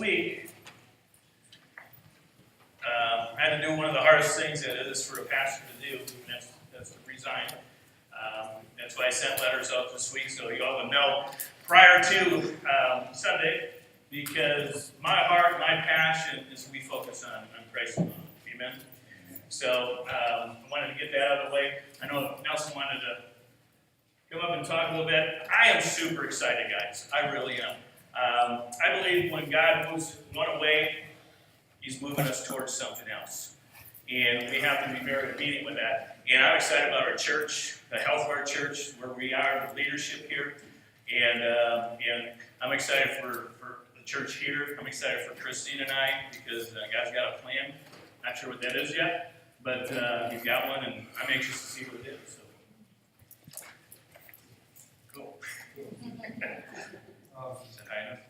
week, I had to do one of the hardest things that it is for a pastor to do, and that's to resign. That's why I sent letters out this week, so you all would know prior to Sunday, because my heart, my passion is we focus on Christ alone. Amen? So I wanted to get that out of the way. I know Nelson wanted to come up and talk a little bit. I am super excited, guys. I really am. I believe when God moves one way, He's moving us towards something else. And we have to be very obedient with that. And I'm excited about our church, the health of our church, where we are, the leadership here. And I'm excited for the church here. I'm excited for Christine and I, because God's got a plan. Not sure what that is yet, but He's got one, and I'm anxious to see what it is. So. Cool. Is that high enough?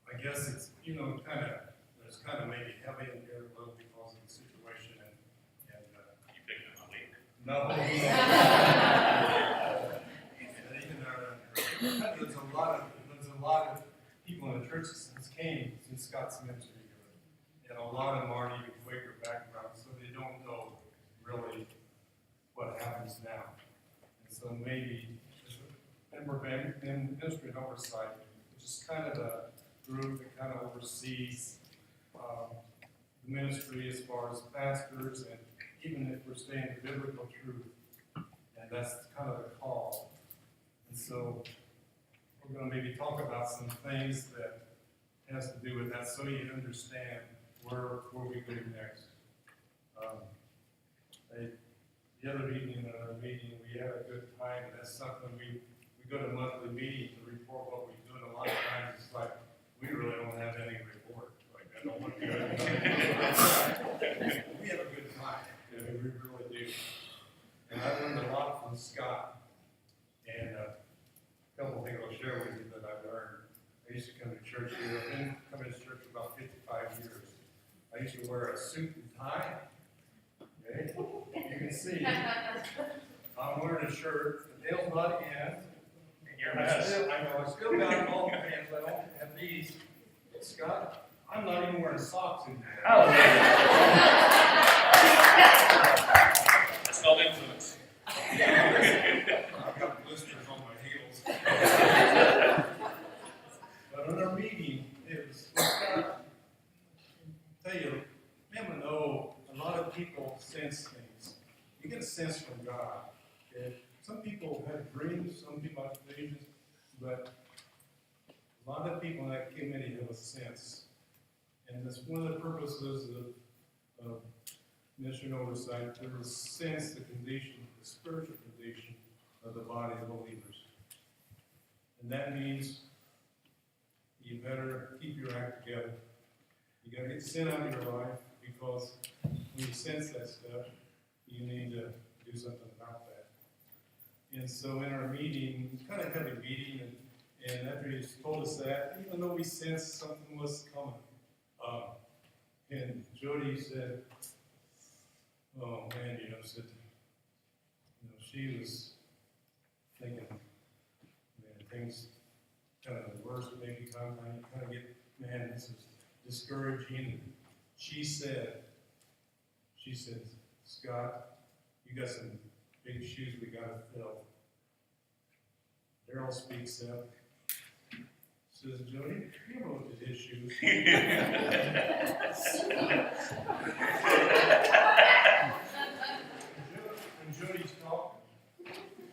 I guess it's, there's kind of maybe heavy in here a little because of the situation and You picking up my weight? no. And even there's a lot of people in the church since Scott's ministry here. And a lot of them aren't even Quaker background, so they don't know really what happens now. And so maybe and we're in ministry and oversight, which is kind of a group that kind of oversees the ministry as far as pastors, and even if we're staying in biblical truth, and that's kind of the call. And so we're going to maybe talk about some things that has to do with that, so you understand where we go next. The other evening in our meeting, we had a good time, and that's something we go to monthly meeting to report what we do, and a lot of times it's like, we really don't have any report. Like, I don't want to do it. We have a good time, and we really do. And I learned a lot from Scott, and a couple of things I'll share with you that I've learned. I used to come to church here. I've been coming to church for about 55 years. I used to wear a suit and tie. Okay? You can see. I'm wearing a shirt. The tail's not in. I still got all the pants. I don't have these. Scott, I'm not even wearing socks in there. Oh, that's called influence. I've got blisters on my heels. But in our meeting, it was Scott. Tell you, man, know a lot of people sense things. You get a sense from God. Okay? Some people have dreams, some people have visions, but a lot of people in that committee have a sense. And that's one of the purposes of mission oversight, to sense the condition, the spiritual condition of the body of believers. And that means you better keep your act together. You got to get sin out of your life, because when you sense that stuff, you need to do something about that. And so in our meeting, it was kind of a heavy meeting, and after he told us that, even though we sensed something was coming, and Jody said, "Oh man, she was thinking, man, things kind of the worst maybe come, you kind of get, man, this is discouraging." And she said, "Scott, you got some big shoes we got to fill." Daryl speaks up. Says, "Jody, you wrote his shoes." And Jody's talking.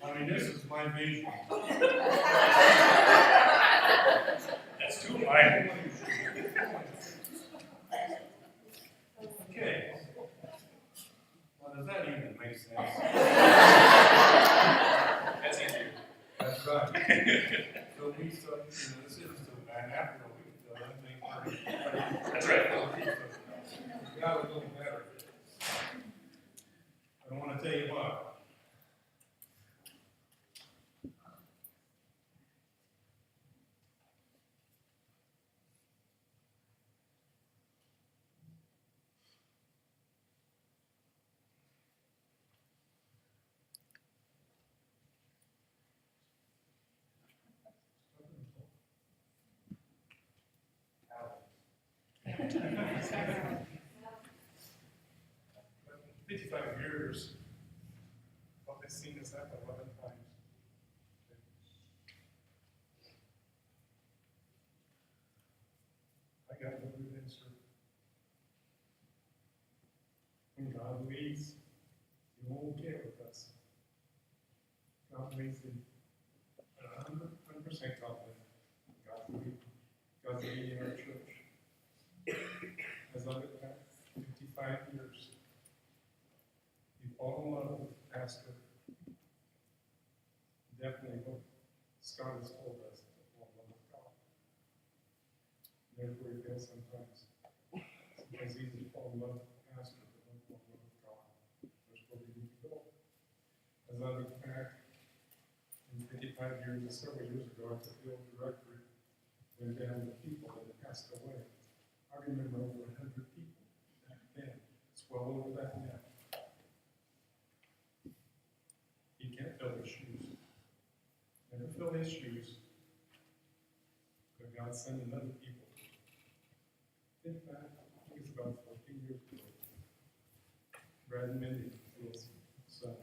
I mean, this is my vision. That's too mine. Okay. Well, does that even make sense? That's easier. That's right. So we started, this isn't so bad after a week, though. I think That's right. we got a little better. I want to tell you what. But 55 years, what they've seen us happen 11 times. I got no good answer. When God leads, He won't get with us. God leads in 100% confident. God's leading our church. As I look back, 55 years, you fall in love with the pastor. Definitely what Scott has told us, to fall in love with God. Therefore, we feel sometimes. Sometimes it's easy to fall in love with the pastor, but don't fall in love with God. That's where we need to go. As I look back, in 55 years, and several years ago, I took the old directory, went down to people that had passed away. I remember over 100 people back then. It's well over that now. He can't fill his shoes. Never fill his shoes. But God sent another people. In fact, I think it's about 14 years ago. Brad and Mindy, Phil's son,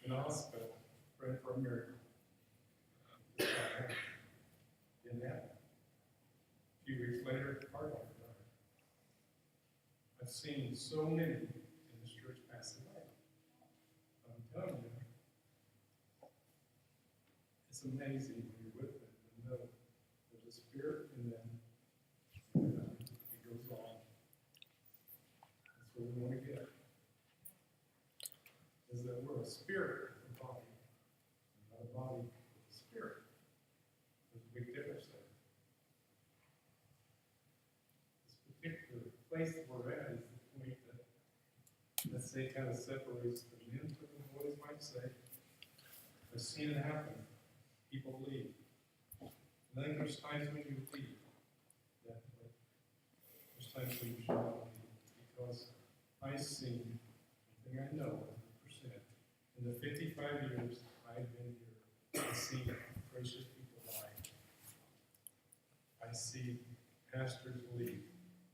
in the hospital, praying for a miracle. Didn't happen. A few weeks later, heart attack died. I've seen so many in this church pass away. I'm telling you, it's amazing when you're with them to know there's a spirit in them, and it goes on. That's what we want to get. Is that we're a spirit with a body, not a body with a spirit. There's a big difference there. This particular place that we're at is the point that, let's say, kind of separates the men from the boys, might say. I've seen it happen. People leave. And then there's times when you leave. Definitely. There's times when you should not leave. Because I've seen, I think I know 100%, in the 55 years I've been here, I've seen precious people die. I see pastors leave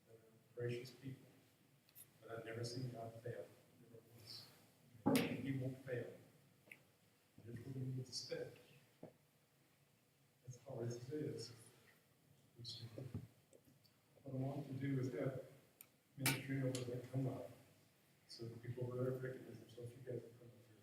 that are precious people, but I've never seen God fail. Never once. He won't fail. Therefore, we need to stay. As hard as it is. What I want to do is have ministry members that come up so that people over there recognize them. So if you guys will come up here.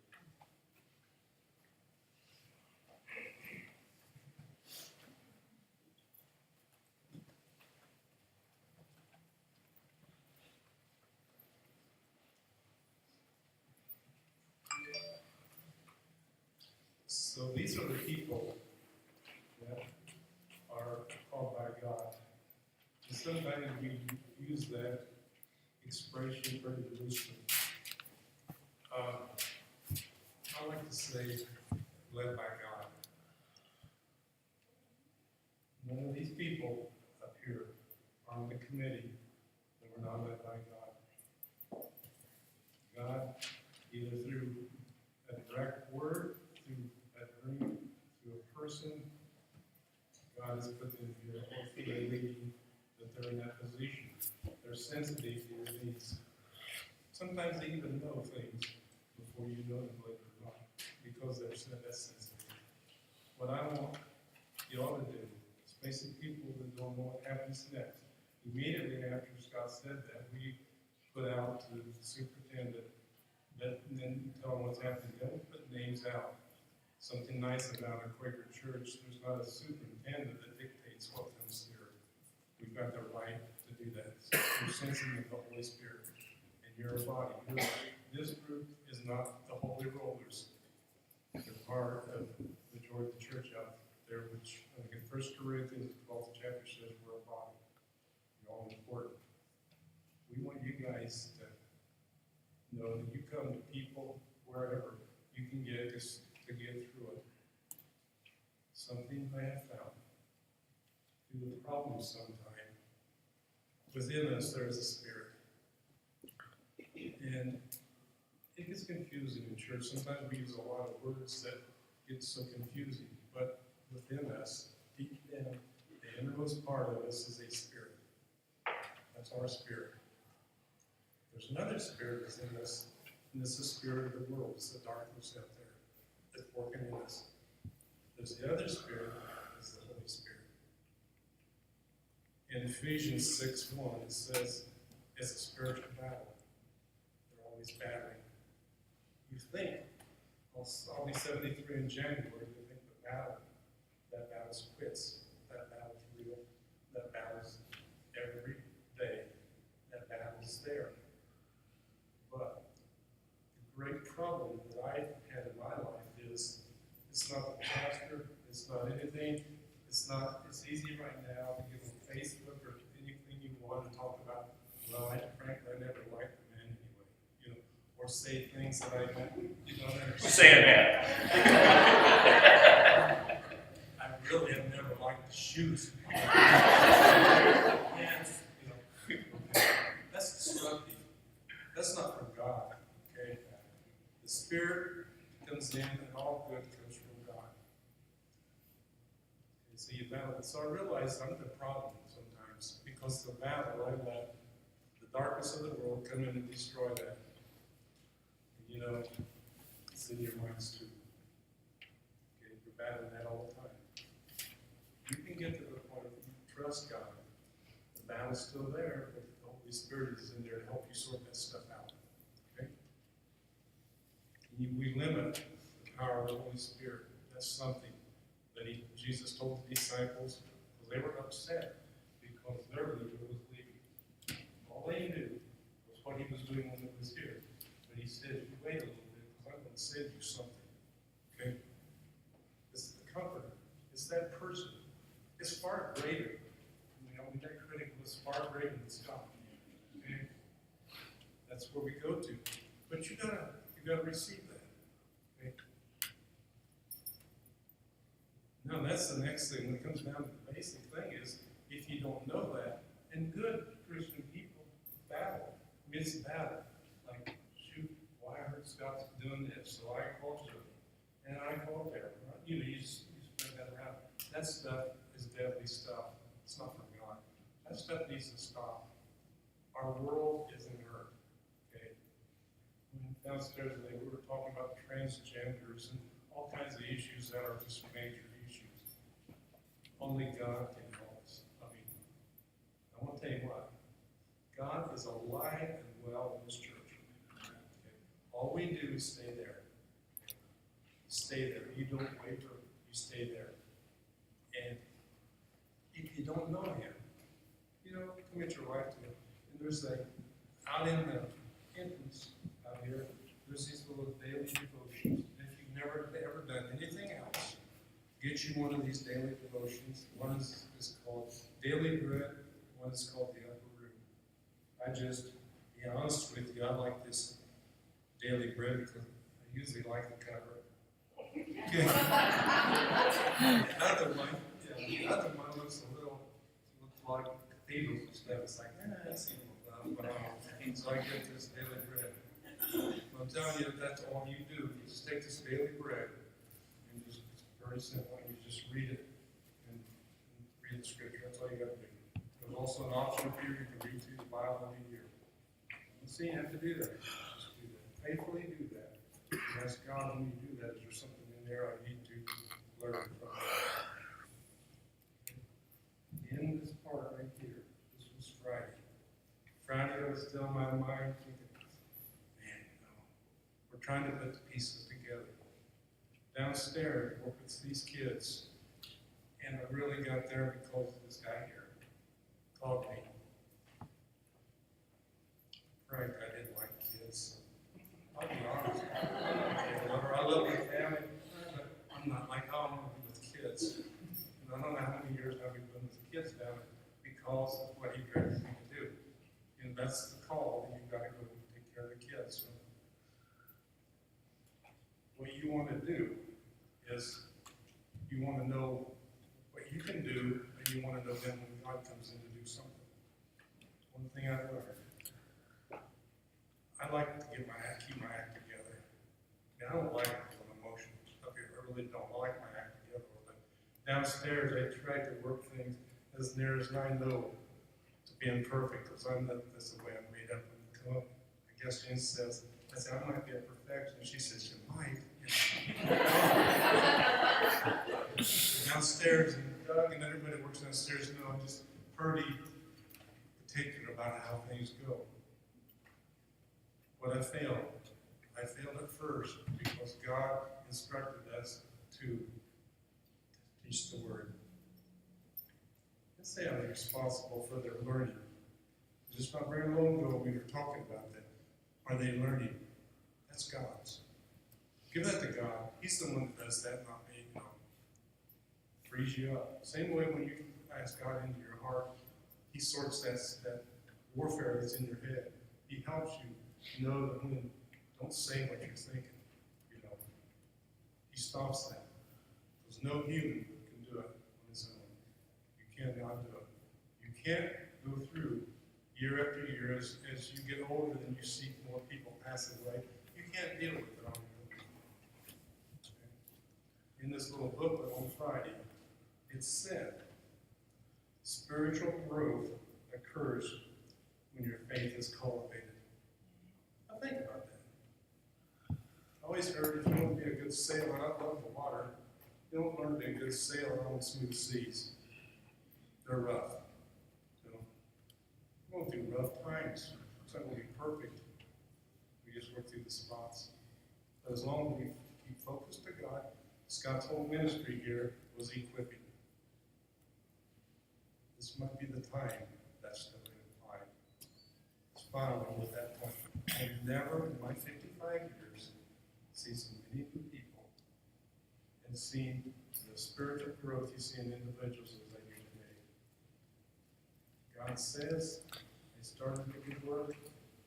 So these are the people that are called by God. And sometimes we use that expression for Jerusalem. I like to say, led by God. None of these people up here are on the committee that were not led by God. God, either through a direct word, through a dream, through a person, God has put them here, hopefully leading that they're in that position. They're sensitive to your needs. Sometimes they even know things before you know them, believe it or not, because they're that sensitive. What I want you all to do is basic people that don't know what happens next. Immediately after Scott said that, we put out to the superintendent, and then tell them what's happening. Don't put names out. Something nice about a Quaker church, there's not a superintendent that dictates what comes here. We've got the right to do that. So you're sensing the Holy Spirit, and you're a body. This group is not the Holy Rollers. They're part of the majority of the church out there, which I think in 1 Corinthians, the 12th chapter says we're a body. You're all important. We want you guys to know that you come to people wherever you can get this to get through it. Something I have found through the problems sometimes. Within us there is a spirit. And it gets confusing in church. Sometimes we use a lot of words that get so confusing. But within us, deep down, the innermost part of us is a spirit. A That's our spirit. There's another spirit that's in us, and this is the spirit of the world. It's the darkness out there that's working in us. There's the other spirit, is the Holy Spirit. In Ephesians 6:1, it says it's a spiritual battle. They're always battling. You think, I'll be 73 in January, you think that battle's quits. That battle's real. That battle's every day. That battle's there. But the great problem that I've had in my life is it's not the pastor, it's not anything, it's easy right now to get on Facebook or anything you want to talk about. Well, frankly, I never liked the man anyway, or say things that I don't understand. Who's saying that? I really have never liked the shoes. That's destructive. That's not from God. Okay? The Spirit comes in, and all good comes from God. And so you battle. So I realize I'm the problem sometimes because the battle, I let the darkness of the world come in and destroy that. And it's in your minds too. Okay, you're battling that all the time. You can get to the point where you trust God. The battle's still there, but the Holy Spirit is in there to help you sort that stuff out. Okay? We limit the power of the Holy Spirit. That's something that Jesus told the disciples because they were upset because their leader was leaving. All they knew was what he was doing when he was here. But he said, you wait a little bit because I'm going to send you something. Okay? It's the comforter. It's that person. It's far greater. That critic was far greater than Scott. Okay? That's where we go to. But you gotta receive that. Okay? Now that's the next thing. When it comes down to the basic thing is, if you don't know that, and good Christian people battle. I mean, it's a battle. Like, shoot, well, I heard Scott's doing this, so I called him. And I called there. You spread that around. That stuff is deadly stuff. It's not from God. That stuff needs to stop. Our world is in hurt. Okay? Downstairs today, we were talking about transgenders and all kinds of issues that are just major issues. Only God can help us. I mean, I want to tell you what. God is alive and well in this church. Okay? All we do is stay there. Stay there. You don't waver. You stay there. And if you don't know Him, commit your life to Him. And there's out in the entrance out here, there's these little daily devotions. And if you've never ever done anything else, get you one of these daily devotions. One is called Daily Bread. One is called The Upper Room. I just, to be honest with you, I like this Daily Bread because I usually like the cover. Okay. The other one looks like cathedrals and stuff. It's like, that's evil. So I get this daily bread. I'm telling you, that's all you do. You just take this daily bread and it's very simple. You just read it and read the scripture. That's all you got to do. There's also an option up here. You can read through the Bible in a year. So you have to do that. Just do that. Faithfully do that. And ask God when you do that, is there something in there I need to learn from? In this part right here, this was Friday. Friday, I was still in my mind thinking, man, we're trying to put the pieces together. Downstairs, work with these kids, and I really got there because this guy here called me. Frank, I didn't like kids. I'll be honest. I love my family, but I'm not like, oh, I'm going to be with kids. And I don't know how many years I've been with kids down because of what He directed me to do. And that's the call. You've got to go and take care of the kids. So what you want to do is you want to know what you can do, and you want to know then when God comes in to do something. One thing I've learned, I like to keep my act together. And I don't like doing emotional stuff here. I really don't. I like my act together. But downstairs, I tried to work things as near as I know to being perfect, because I'm not, that's the way I'm made up. Come up, I guess Jen says, I said, I might be a perfection. She says, you might. Downstairs, and Doug and everybody works downstairs know I'm just pretty particular about how things go. But I failed at first because God instructed us to teach the Word. Let's say I'm responsible for their learning. Just not very long ago we were talking about that. Are they learning? That's God's. Give that to God. He's the one that does that, not me. No. Frees you up. Same way when you ask God into your heart, He sorts that warfare that's in your head. He helps you know that when don't say what you're thinking. He stops that. Because no human can do it on his own. You cannot do it. You can't go through year after year as you get older and you see more people pass away. You can't deal with it on your own. In this little booklet on Friday, it said, spiritual growth occurs when your faith is cultivated. Now think about that. I always heard if you want to be a good sailor, I love the water, you don't learn to be a good sailor on smooth seas. They're rough. We're going through rough times. It's not going to be perfect. We just work through the spots. But as long as we keep focused to God, Scott's whole ministry here was equipping. This might be the time that's the way to It's following with that point. I've never, in my 55 years, seen so many new people and seen the spiritual growth you see in individuals as I do today. God says, I started a good work,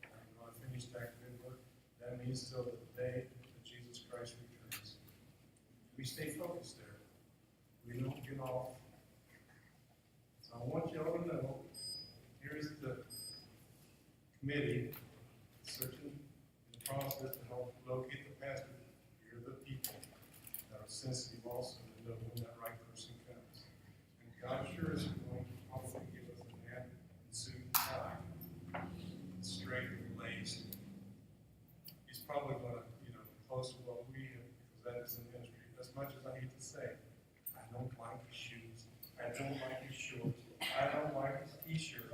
I'm going to finish that good work. That means till the day that Jesus Christ returns. We stay focused there. We don't get off. So I want you all to know, here's the committee searching the process to help locate the pastor. Here are the people that are sensitive also to know when that right person comes. And God sure is going to hopefully give us a man in suit and tie, straight and laced. He's probably going to, close to what we have, because that is the ministry. As much as I hate to say, I don't like his shoes. I don't like his shorts. I don't like his t-shirt.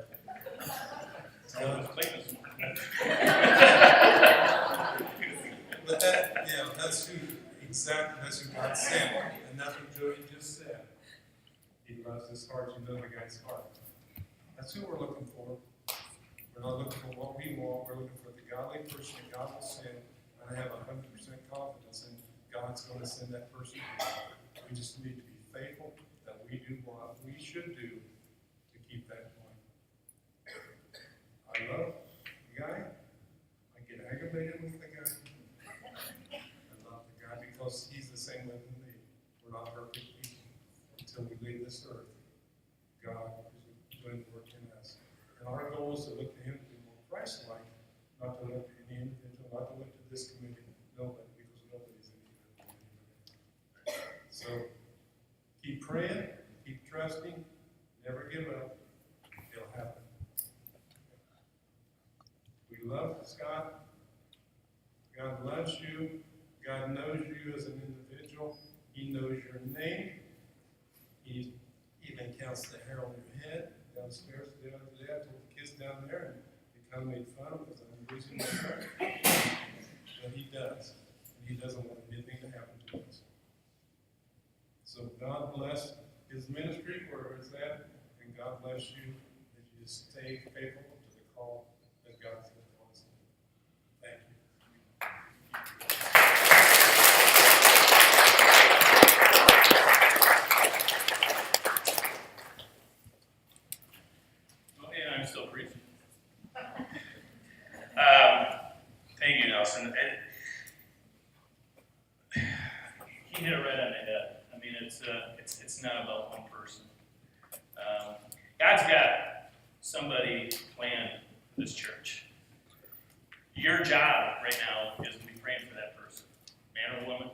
But that's who God sent. And that's what Joey just said. He loves his heart, you know the guy's heart. That's who we're looking for. We're not looking for what we want, we're looking for the godly person that God will send. And I have 100% confidence in God's going to send that person. We just need to be faithful that we do what we should do to keep that going. I love the guy. I get aggravated with the guy. I love the guy because he's the same way with me. We're not perfect people until we leave this earth. God is doing the work in us. And our goal is to look to him to be more Christ-like, not to look to any individual, not to look to this committee, nobody, because nobody's any good. So keep praying, keep trusting, never give up. It'll happen. We love Scott. God loves you. God knows you as an individual. He knows your name. He even counts the hair on your head. Downstairs the other day, I told the kids down there, and they kind of made fun because I'm losing my hair. But he does. And he doesn't want anything to happen to us. So God bless his ministry, wherever it's at, and God bless you as you stay faithful to the call that God's given us. Thank you. Oh, yeah, I'm still preaching. Thank you, Nelson. He hit it right on the head. I mean, it's not about one person. God's got somebody planned for this church. Your job right now is to be praying for that person, man or woman,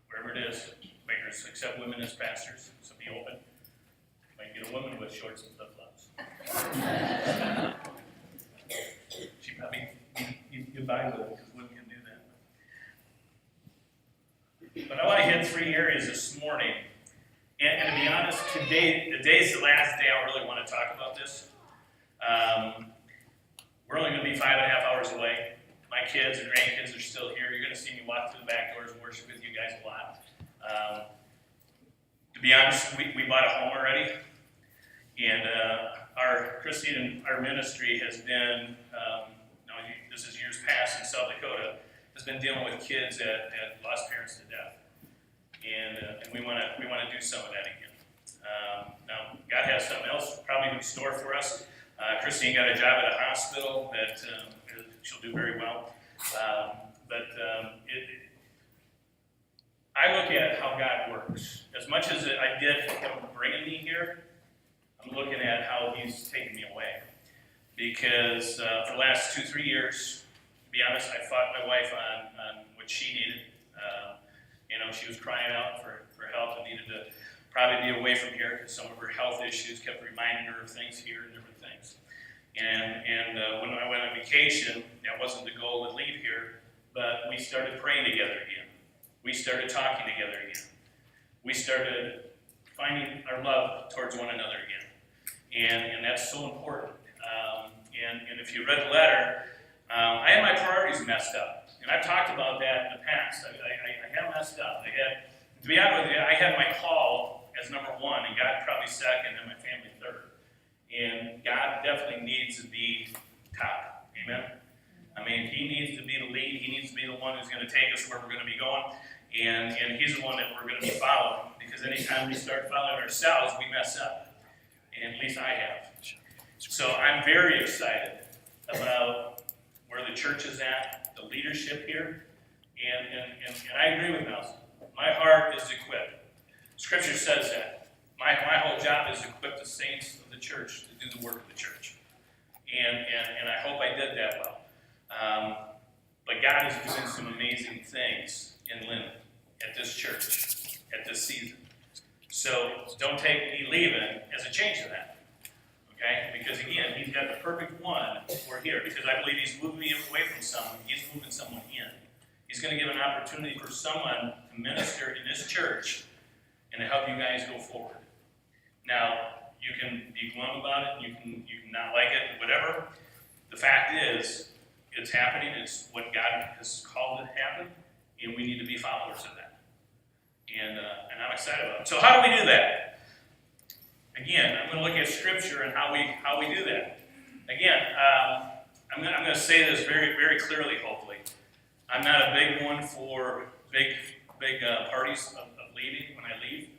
wherever it is. Makers accept women as pastors, so be open. Might get a woman with shorts and flip-flops. She probably, you buy the, because wouldn't you do that? But I want to hit 3 areas this morning. And to be honest, today, the day's the last day I really want to talk about this. We're only going to be 5.5 hours away. My kids and grandkids are still here. You're going to see me walk through the back doors and worship with you guys a lot. To be honest, we bought a home already. And our Christine and our ministry has been, this is years past in South Dakota, has been dealing with kids that lost parents to death. And we want to do some of that again. Now, God has something else probably in store for us. Christine got a job at a hospital that she'll do very well. I look at how God works. As much as I did him bringing me here, I'm looking at how he's taking me away. Because for the last 2-3 years, to be honest, I fought my wife on what she needed. She was crying out for help and needed to probably be away from here because some of her health issues kept reminding her of things here and different things. And when I went on vacation, that wasn't the goal to leave here, but we started praying together again. We started talking together again. We started finding our love towards one another again. And that's so important. And if you read the letter, I had my priorities messed up. And I've talked about that in the past. I have messed up. To be honest with you, I had my call as number 1, and God probably second, and my family third. And God definitely needs to be top. Amen? I mean, he needs to be the lead. He needs to be the one who's going to take us where we're going to be going. And he's the one that we're going to be following. Because anytime we start following ourselves, we mess up. And at least I have. So I'm very excited about where the church is at, the leadership here. And I agree with Nelson. My heart is equipped. Scripture says that. My whole job is to equip the saints of the church to do the work of the church. And I hope I did that well. But God is doing some amazing things in Lynn, at this church, at this season. So don't take me leaving as a change of that. Okay? Because again, he's got the perfect one for here. Because I believe he's moving me away from someone. He's moving someone in. He's going to give an opportunity for someone to minister in this church and to help you guys go forward. Now, you can be glum about it, you can not like it, whatever. The fact is, it's happening, it's what God has called it to happen, and we need to be followers of that. And I'm excited about it. So how do we do that? Again, I'm going to look at Scripture and how we do that. Again, I'm going to say this very, very clearly, hopefully. I'm not a big one for big parties of leaving when I leave.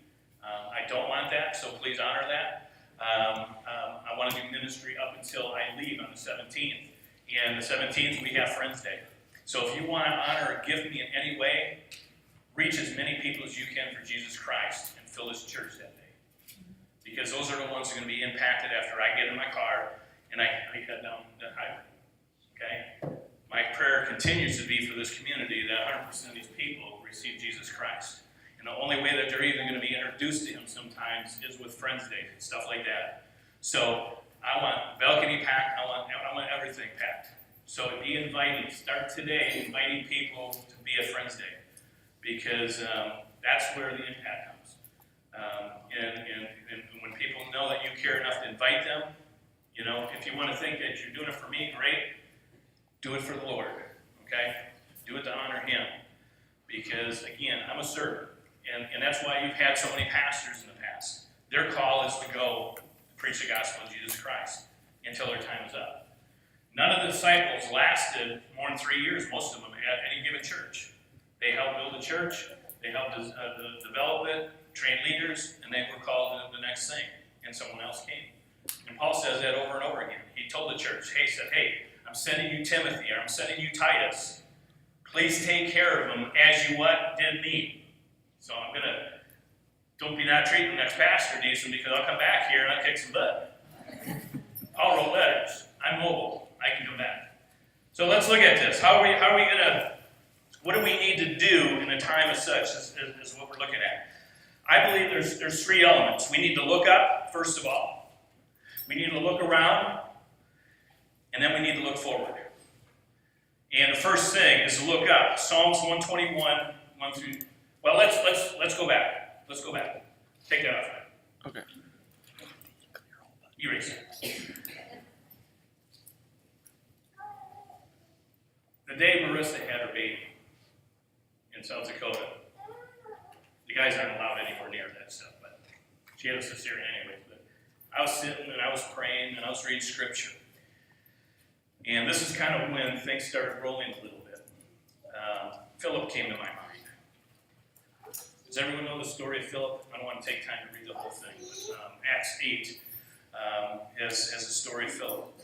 I don't want that, so please honor that. I want to do ministry up until I leave on the 17th. And the 17th, we have Friends Day. So if you want to honor or gift me in any way, reach as many people as you can for Jesus Christ and fill this church that day. Because those are the ones who are going to be impacted after I get in my car and I head down the highway. Okay? My prayer continues to be for this community that 100% of these people receive Jesus Christ. And the only way that they're even going to be introduced to him sometimes is with Friends Day and stuff like that. So I want balcony packed. I want everything packed. So be inviting. Start today inviting people to be at Friends Day. Because that's where the impact comes. And when people know that you care enough to invite them, if you want to think that you're doing it for me, great. Do it for the Lord, okay? Do it to honor him. Because, again, I'm a servant. And that's why you've had so many pastors in the past. Their call is to go preach the gospel of Jesus Christ until their time is up. None of the disciples lasted more than 3 years, most of them, at any given church. They helped build the church, they helped develop it, train leaders, and they were called to the next thing, and someone else came. And Paul says that over and over again. He told the church, hey, I'm sending you Timothy, or I'm sending you Titus. Please take care of them as you what? Did me. So I'm going to, don't be not treating the next pastor decent because I'll come back here and I'll kick some butt. Paul wrote letters. I'm mobile. I can come back. So let's look at this. How are we going to, what do we need to do in a time as such is what we're looking at. I believe there's 3 elements. We need to look up, first of all. We need to look look around, and then we need to look forward. And the first thing is to look up. Psalms 121, 1 through. Well, let's go back. Let's go back. Take that off. Okay. Erase it. The day Marissa had her baby in South Dakota, the guys aren't allowed anywhere near that stuff, but she had a cesarean anyway. But I was sitting and I was praying and I was reading scripture. And this is kind of when things started rolling a little bit. Philip came to my mind. Does everyone know the story of Philip? I don't want to take time to read the whole thing. But, Acts 8 has a story of Philip.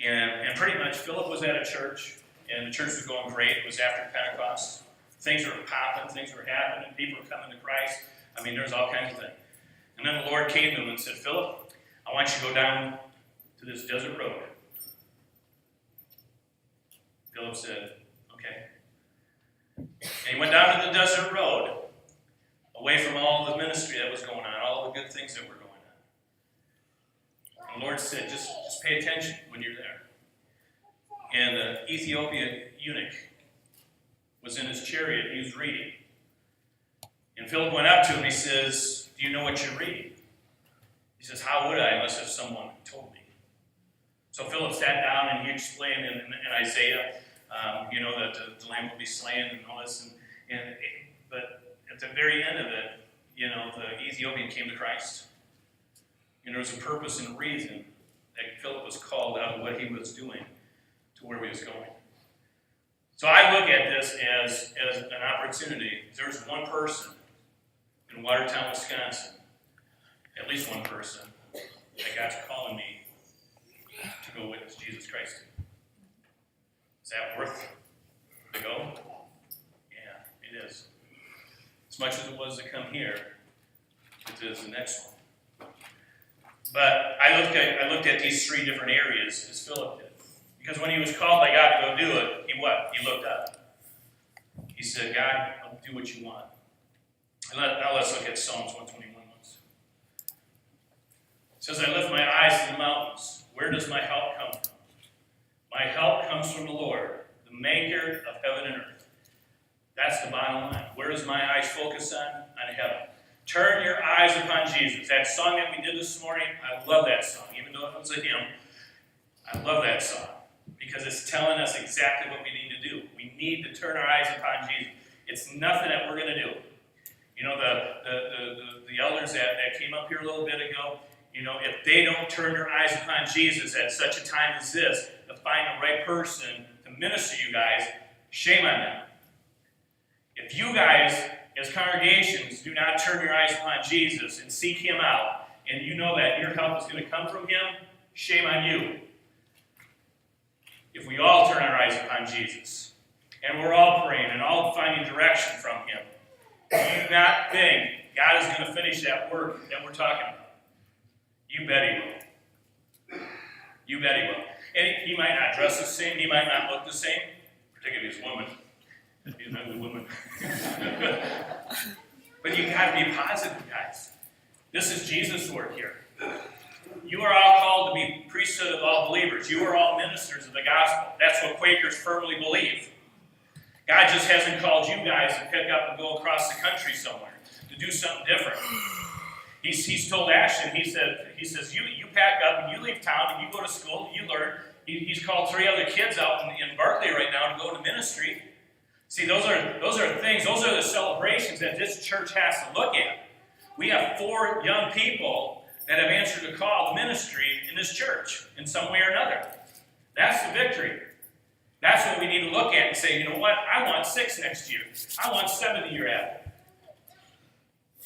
And pretty much Philip was at a church, and the church was going great. It was after Pentecost. Things were popping, things were happening, people were coming to Christ. I mean, there's all kinds of things. And then the Lord came to him and said, Philip, I want you to go down to this desert road. Philip said, okay. And he went down to the desert road, away from all the ministry that was going on, all the good things that were going on. And the Lord said, just pay attention when you're there. And the Ethiopian eunuch was in his chariot, he was reading. And Philip went up to him, he says, do you know what you're reading? He says, how would I unless if someone told me? So Philip sat down and he explained in Isaiah, that the lamb will be slain and all this. But at the very end of it, the Ethiopian came to Christ. And there was a purpose and a reason that Philip was called out of what he was doing to where he was going. So I look at this as an opportunity. There's one person in Watertown, Wisconsin, at least one person, that God's calling me to go witness Jesus Christ to. Is that worth the go? Yeah, it is. As much as it was to come here, it is the next one. But I looked at these three different areas as Philip did. Because when he was called by God to go do it, he looked up. He said, God, I'll do what you want. And now let's look at Psalms 121 once. It says, I lift my eyes to the mountains. Where does my help come from? My help comes from the Lord, the maker of heaven and earth. That's the bottom line. Where is my eyes focused on? On heaven. Turn your eyes upon Jesus. That song that we did this morning, I love that song. Even though it was a hymn, I love that song. Because it's telling us exactly what we need to do. We need to turn our eyes upon Jesus. It's nothing that we're going to do. The elders that came up here a little bit ago, if they don't turn their eyes upon Jesus at such a time as this to find the right person to minister to you guys, shame on them. If you guys, as congregations, do not turn your eyes upon Jesus and seek him out, and you know that your help is going to come from him, shame on you. If we all turn our eyes upon Jesus, and we're all praying and all finding direction from him, do you not think God is going to finish that work that we're talking about? You bet he will. You bet he will. And he might not dress the same, he might not look the same, particularly as a woman. He's an ugly woman. But you got to be positive, guys. This is Jesus' work here. You are all called to be priesthood of all believers. You are all ministers of the gospel. That's what Quakers firmly believe. God just hasn't called you guys to pick up and go across the country somewhere to do something different. He's told Ashton, he says, you pack up and you leave town and you go to school and you learn. He's called 3 other kids out in Berkeley right now to go to ministry. See, those are things, those are the celebrations that this church has to look at. We have 4 young people that have answered the call to ministry in this church in some way or another. That's the victory. That's what we need to look at and say, you know what, I want 6 next year. I want 7 the year after.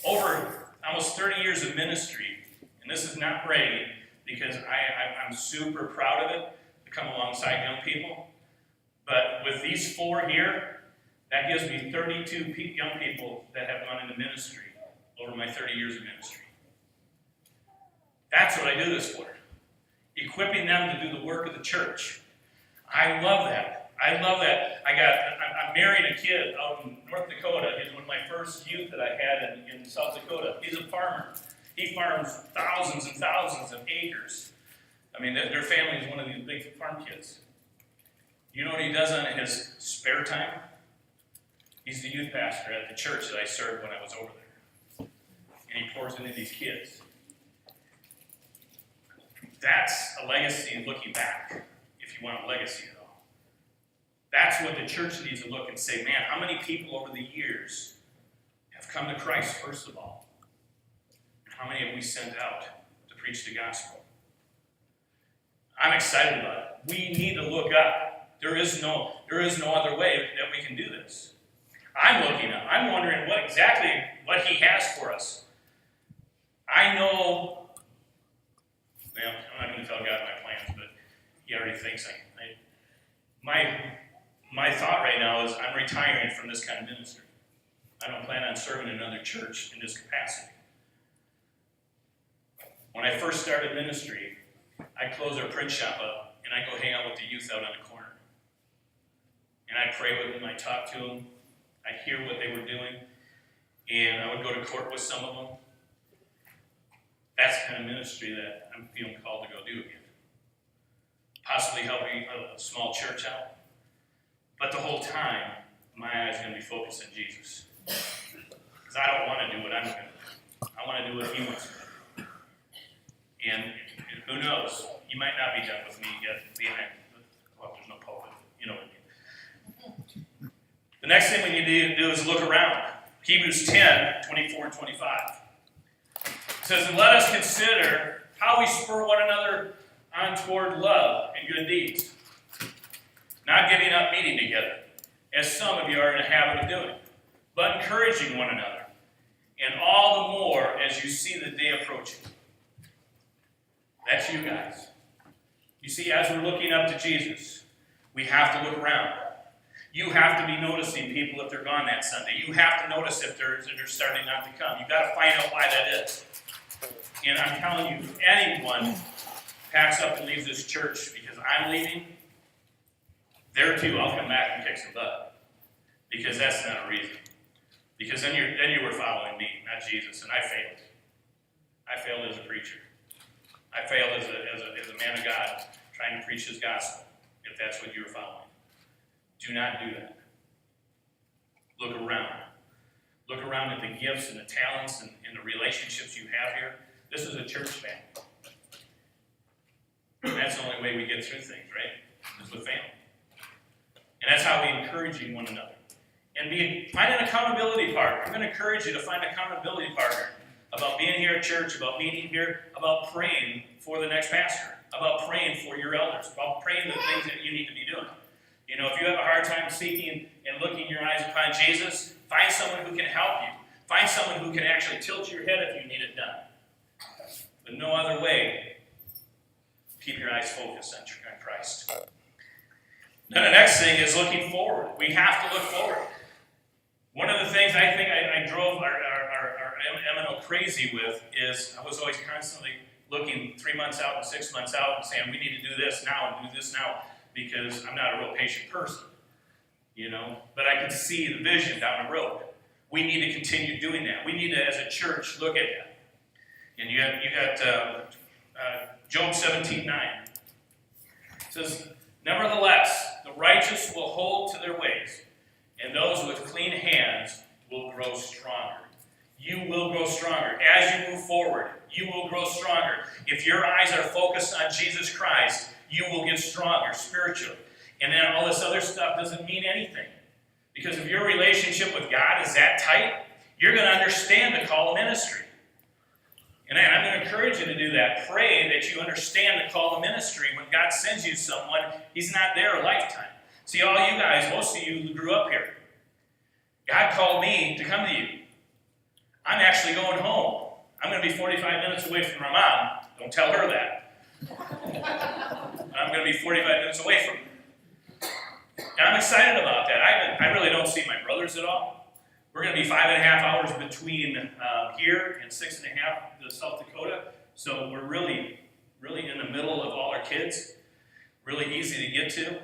Over almost 30 years of ministry, and this is not bragging, because I'm super proud of it to come alongside young people. But with these 4 here, that gives me 32 young people that have gone into ministry over my 30 years of ministry. That's what I do this for. Equipping them to do the work of the church. I love that. I'm marrying a kid out in North Dakota. He's one of my first youth that I had in South Dakota. He's a farmer. He farms thousands and thousands of acres I mean, their family is one of these big farm kids. You know what he does on his spare time? He's the youth pastor at the church that I served when I was over there. And he pours into these kids. That's a legacy looking back, if you want a legacy at all. That's what the church needs to look and say, man, how many people over the years have come to Christ, first of all? How many have we sent out to preach the gospel? I'm excited about it. We need to look up. There is no other way that we can do this. I'm looking up. I'm wondering what he has for us. I know, well, I'm not going to tell God my plans, but he already thinks my thought right now is I'm retiring from this kind of ministry. I don't plan on serving another church in this capacity. When I first started ministry, I close our print shop up and I go hang out with the youth out on the corner. And I pray with them, I talk to them, I hear what they were doing, and I would go to court with some of them. That's the kind of ministry that I'm feeling called to go do again. Possibly helping a small church out. But the whole time, my eyes are going to be focused on Jesus. Because I don't want to do what I'm going to do. I want to do what he wants to do. And who knows, you might not be done with me yet behind, well, there's no pulpit, you know what I mean. The next thing we need to do is look around. Hebrews 10, 24 and 25. It says, and let us consider how we spur one another on toward love and good deeds. Not giving up meeting together, as some of you are in the habit of doing, but encouraging one another, and all the more as you see the day approaching. That's you guys. You see, as we're looking up to Jesus, we have to look around. You have to be noticing people if they're gone that Sunday. You have to notice if they're starting not to come. You've got to find out why that is. And I'm telling you, if anyone packs up and leaves this church because I'm leaving, there too, I'll come back and kick some butt. Because that's not a reason. Because then you were following me, not Jesus, and I failed. I failed as a preacher. I failed as a man of God trying to preach his gospel, if that's what you were following. Do not do that. Look around. Look around at the gifts and the talents and the relationships you have here. This is a church family. And that's the only way we get through things, right? Is with family. And that's how we encouraging one another. And find an accountability partner. I'm going to encourage you to find an accountability partner about being here at church, about meeting here, about praying for the next pastor, about praying for your elders, about praying the things that you need to be doing. You know, if you have a hard time seeking and looking your eyes upon Jesus, find someone who can help you. Find someone who can actually tilt your head if you need it done. But no other way. Keep your eyes focused on Christ. Now the next thing is looking forward. We have to look forward. One of the things I think I drove our M&O crazy with is I was always constantly looking 3 months out and 6 months out and saying, we need to do this now and do this now, because I'm not a real patient person, you know. But I could see the vision down the road. We need to continue doing that. We need to, as a church, look at that. And you got Job 17:9. It says, nevertheless, the righteous will hold to their ways, and those with clean hands will grow stronger. You will grow stronger. As you move forward, you will grow stronger. If your eyes are focused on Jesus Christ, you will get stronger spiritually. And then all this other stuff doesn't mean anything. Because if your relationship with God is that tight, you're going to understand the call of ministry. And I'm going to encourage you to do that. Pray that you understand the call of ministry. When God sends you someone, he's not there a lifetime. See, all you guys, most of you who grew up here, God called me to come to you. I'm actually going home. I'm going to be 45 minutes away from my mom. Don't tell her that. I'm going to be 45 minutes away from her. And I'm excited about that. I really don't see my brothers at all. We're going to be 5.5 hours between here and 6.5 to South Dakota. So we're really in the middle of all our kids. Really easy to get to.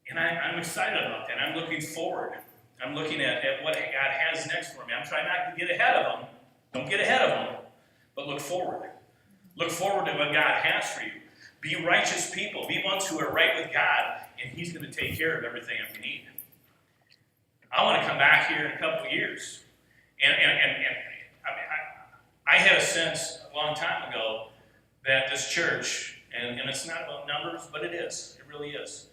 And I'm excited about that. I'm looking forward. I'm looking at what God has next for me. I'm trying not to get ahead of them. Don't get ahead of them. But look forward. Look forward to what God has for you. Be righteous people. Be ones who are right with God, and He's going to take care of everything that we need. I want to come back here in a couple of years. And I had a sense a long time ago that this church, and it's not about numbers, but it is. It really is.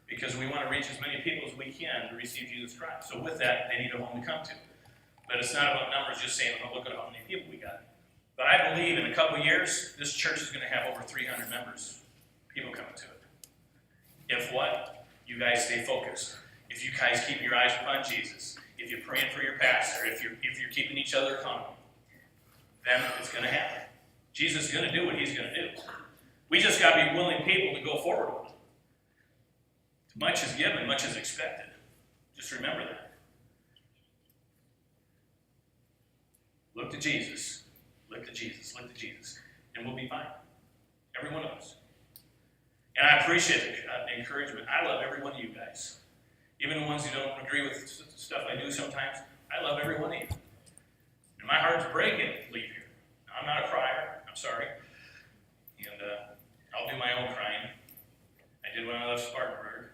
Because we want to reach as many people as we can to receive Jesus Christ. So with that, they need a home to come to. But it's not about numbers, just saying, oh, look at how many people we got. But I believe in a couple of years, this church is going to have over 300 members, people coming to it. If what? You guys stay focused. If you guys keep your eyes upon Jesus, if you're praying for your pastor, if you're keeping each other accountable, then it's going to happen. Jesus is going to do what He's going to do. We just got to be willing people to go forward with it. Much is given, much is expected. Just remember that. Look to Jesus. Look to Jesus. Look to Jesus. And we'll be fine. Every one of us. And I appreciate the encouragement. I love every one of you guys. Even the ones who don't agree with stuff I do sometimes, I love every one of you. And my heart's breaking to leave here. Now, I'm not a crier. I'm sorry. And I'll do my own crying. I did when I left Spartanburg.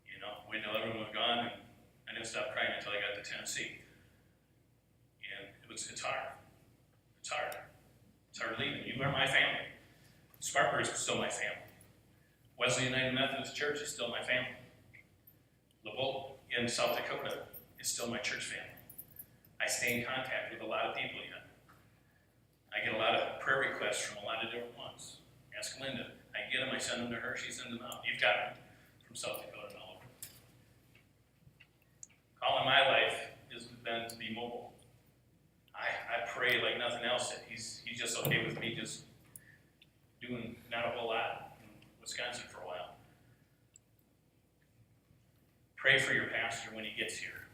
You know, waiting until everyone was gone, and I didn't stop crying until I got to Tennessee. And it's hard. It's hard. It's hard leaving. You are my family. Spartanburg is still my family. Wesley United Methodist Church is still my family. LaVolt in South Dakota is still my church family. I stay in contact with a lot of people yet. I get a lot of prayer requests from a lot of different ones. Ask Linda. I get them, I send them to her, she sends them out. You've got them from South Dakota and all over. All in my life has been to be mobile. I pray like nothing else that he's just okay with me just doing not a whole lot in Wisconsin for a while. Pray for your pastor when he gets here.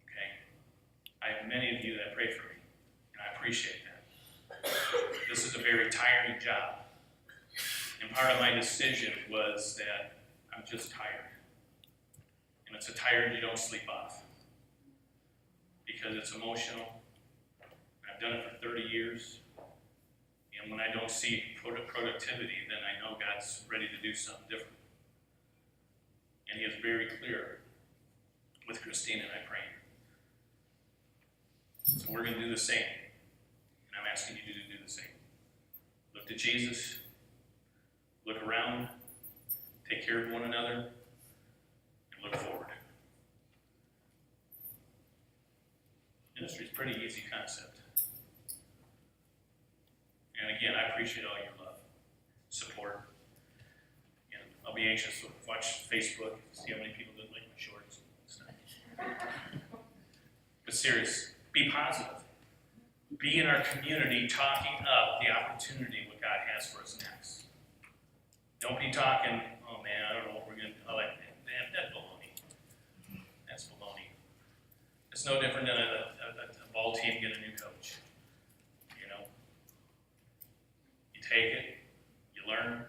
Okay? I have many of you that pray for me, and I appreciate that. This is a very tiring job. And part of my decision was that I'm just tired. And it's a tired you don't sleep off. Because it's emotional. I've done it for 30 years. And when I don't see productivity, then I know God's ready to do something different. And He is very clear with Christine and I praying. So we're going to do the same. And I'm asking you to do the same. Look to Jesus. Look around. Take care of one another. And look forward. Ministry is a pretty easy concept. And again, I appreciate all your love, support. And I'll be anxious to watch Facebook, see how many people didn't like my shorts. But serious, be positive. Be in our community talking up the opportunity what God has for us next. Don't be talking, oh man, I don't know what we're going to do. Like, that's baloney. That's baloney. It's no different than a ball team get a new coach. You know? You take it, you learn,